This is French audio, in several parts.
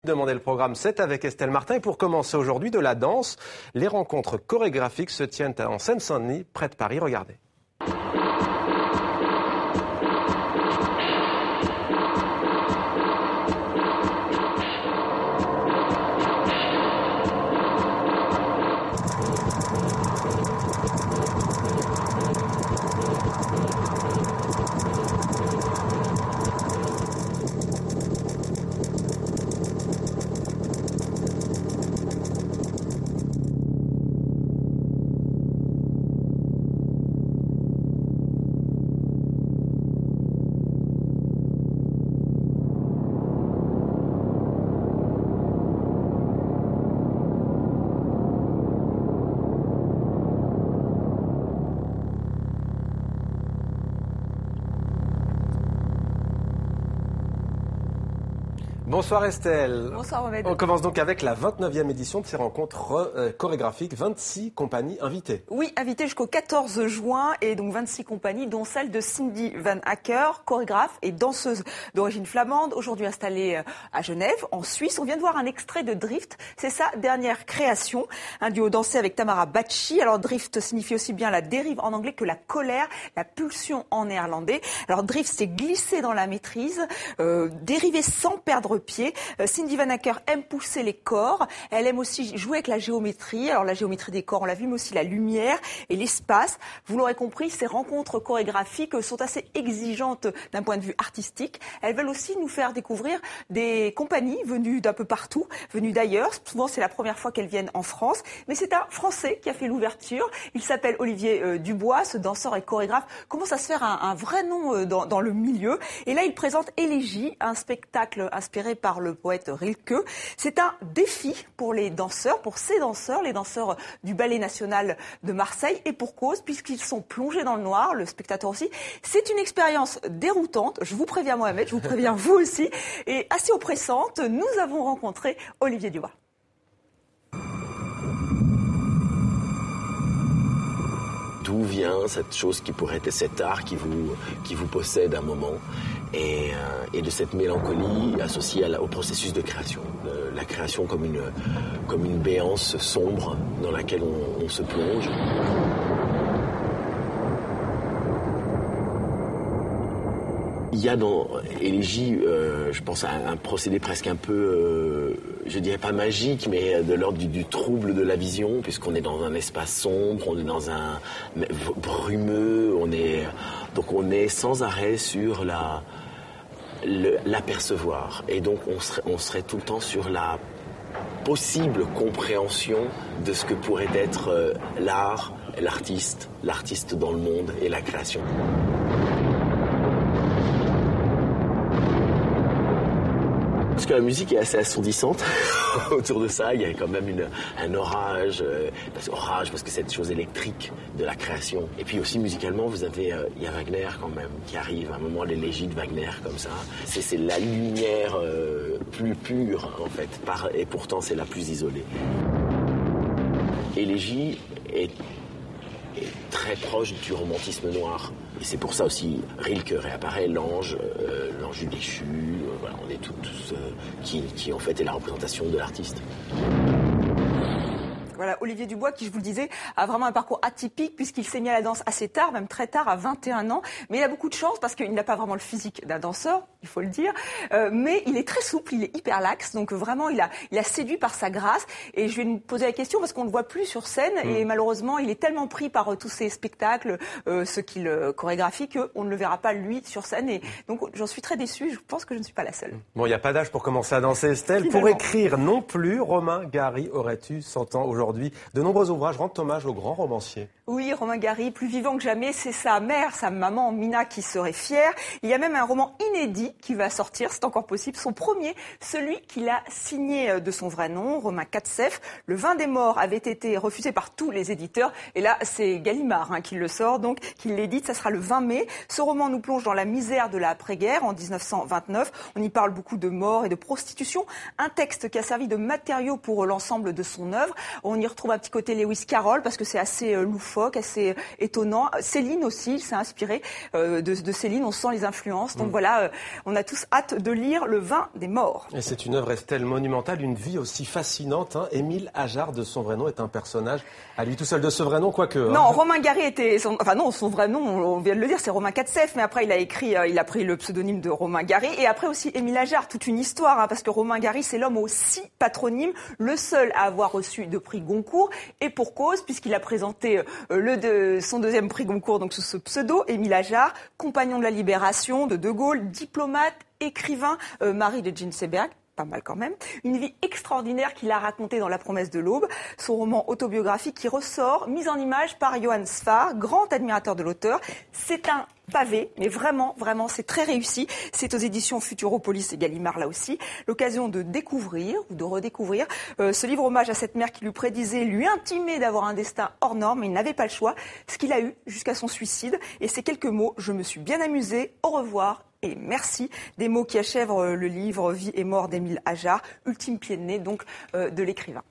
Demander le programme, c'est avec Estelle Martin. Et pour commencer aujourd'hui, de la danse. Les rencontres chorégraphiques se tiennent en Seine-Saint-Denis, près de Paris. Regardez. Bonsoir Estelle. Bonsoir Mohamed. On commence donc avec la 29e édition de ces rencontres chorégraphiques. 26 compagnies invitées. Oui, invitées jusqu'au 14 juin et donc 26 compagnies, dont celle de Cindy Van Acker, chorégraphe et danseuse d'origine flamande, aujourd'hui installée à Genève, en Suisse. On vient de voir un extrait de Drift, c'est sa dernière création, un duo dansé avec Tamara Bacci. Alors Drift signifie aussi bien la dérive en anglais que la colère, la pulsion en néerlandais. Alors Drift, c'est glisser dans la maîtrise, dériver sans perdre pied. Cindy Van Acker aime pousser les corps. Elle aime aussi jouer avec la géométrie. Alors la géométrie des corps, on l'a vu, mais aussi la lumière et l'espace. Vous l'aurez compris, ces rencontres chorégraphiques sont assez exigeantes d'un point de vue artistique. Elles veulent aussi nous faire découvrir des compagnies venues d'un peu partout, venues d'ailleurs. Souvent, c'est la première fois qu'elles viennent en France. Mais c'est un Français qui a fait l'ouverture. Il s'appelle Olivier Dubois. Ce danseur et chorégraphe commence à se faire un vrai nom dans le milieu. Et là, il présente Élégie, un spectacle inspiré par le poète Rilke. C'est un défi pour les danseurs, pour ces danseurs, les danseurs du Ballet National de Marseille, et pour cause, puisqu'ils sont plongés dans le noir, le spectateur aussi. C'est une expérience déroutante, je vous préviens Mohamed, je vous préviens vous aussi, et assez oppressante. Nous avons rencontré Olivier Dubois. D'où vient cette chose qui pourrait être cet art qui vous possède un moment et de cette mélancolie associée au processus de création. La création comme une béance sombre dans laquelle on se plonge. Il y a dans Élégie, je pense, un procédé presque un peu, je dirais pas magique, mais de l'ordre du trouble de la vision, puisqu'on est dans un espace sombre, on est dans un brumeux, on est sans arrêt sur l'apercevoir. Et donc on serait tout le temps sur la possible compréhension de ce que pourrait être l'art, l'artiste dans le monde et la création. Parce que la musique est assez assourdissante autour de ça. Il y a quand même un orage, parce que c'est cette chose électrique de la création. Et puis aussi musicalement, il y a Wagner quand même qui arrive. À un moment, l'élégie de Wagner comme ça. C'est la lumière plus pure en fait, et pourtant c'est la plus isolée. Élégie est très proche du romantisme noir. Et c'est pour ça aussi Rilke réapparaît, l'ange du déchu, voilà, on est tous qui en fait est la représentation de l'artiste. Voilà, Olivier Dubois, qui, je vous le disais, a vraiment un parcours atypique puisqu'il s'est mis à la danse assez tard, même très tard, à 21 ans. Mais il a beaucoup de chance parce qu'il n'a pas vraiment le physique d'un danseur, il faut le dire. Mais il est très souple, il est hyper laxe. Donc vraiment, il a séduit par sa grâce. Et je vais lui poser la question parce qu'on ne le voit plus sur scène. Et malheureusement, il est tellement pris par tous ces spectacles, ce qu'il chorégraphie, qu'on ne le verra pas, lui, sur scène. Et donc, j'en suis très déçue. Je pense que je ne suis pas la seule. Bon, il n'y a pas d'âge pour commencer à danser, Estelle. Finalement. Pour écrire non plus, Romain Gary aurait-tu 100 ans aujourd'hui. De nombreux ouvrages rendent hommage au grand romancier. Oui, Romain Gary, plus vivant que jamais, c'est sa mère, sa maman Mina qui serait fière. Il y a même un roman inédit qui va sortir, c'est encore possible, son premier, celui qu'il a signé de son vrai nom, Romain Katsef. Le vin des morts avait été refusé par tous les éditeurs et là c'est Gallimard qui le sort, donc qui l'édite, ça sera le 20 mai. Ce roman nous plonge dans la misère de l'après-guerre en 1929. On y parle beaucoup de mort et de prostitution, un texte qui a servi de matériau pour l'ensemble de son œuvre. On y retrouve un petit côté Lewis Carroll parce que c'est assez loufoque. loufoque, assez étonnant. Céline aussi, il s'est inspiré de Céline, on sent les influences. Donc voilà, on a tous hâte de lire Le Vin des morts. Et c'est une œuvre, Estelle, monumentale, une vie aussi fascinante. Émile Ajar, de son vrai nom, est un personnage à lui tout seul, de ce vrai nom, quoique. Non, Romain Gary était... son vrai nom, on vient de le dire, c'est Romain Katsef, mais après il a pris le pseudonyme de Romain Gary. Et après aussi Émile Ajar, toute une histoire, parce que Romain Gary, c'est l'homme aux 6 patronymes, le seul à avoir reçu de prix Goncourt, et pour cause, puisqu'il a présenté son 2e prix Goncourt, donc sous ce pseudo, Émile Ajar, compagnon de la Libération, de Gaulle, diplomate, écrivain, mari de Jean Seberg. Pas mal quand même. Une vie extraordinaire qu'il a racontée dans La promesse de l'aube, son roman autobiographique qui ressort, mis en image par Johann Sfar, grand admirateur de l'auteur. C'est un pavé, mais vraiment, c'est très réussi. C'est aux éditions Futuropolis et Gallimard là aussi. L'occasion de découvrir ou de redécouvrir ce livre hommage à cette mère qui lui prédisait, lui intimait d'avoir un destin hors norme, mais il n'avait pas le choix. Ce qu'il a eu jusqu'à son suicide. Et ces quelques mots, je me suis bien amusée. Au revoir. Et merci, des mots qui achèvent le livre Vie et mort d'Émile Ajar, ultime pied de nez donc de l'écrivain.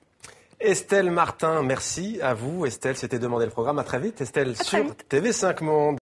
Estelle Martin, merci à vous. Estelle, c'était Demander le programme. À très vite, Estelle, sur TV5 Monde.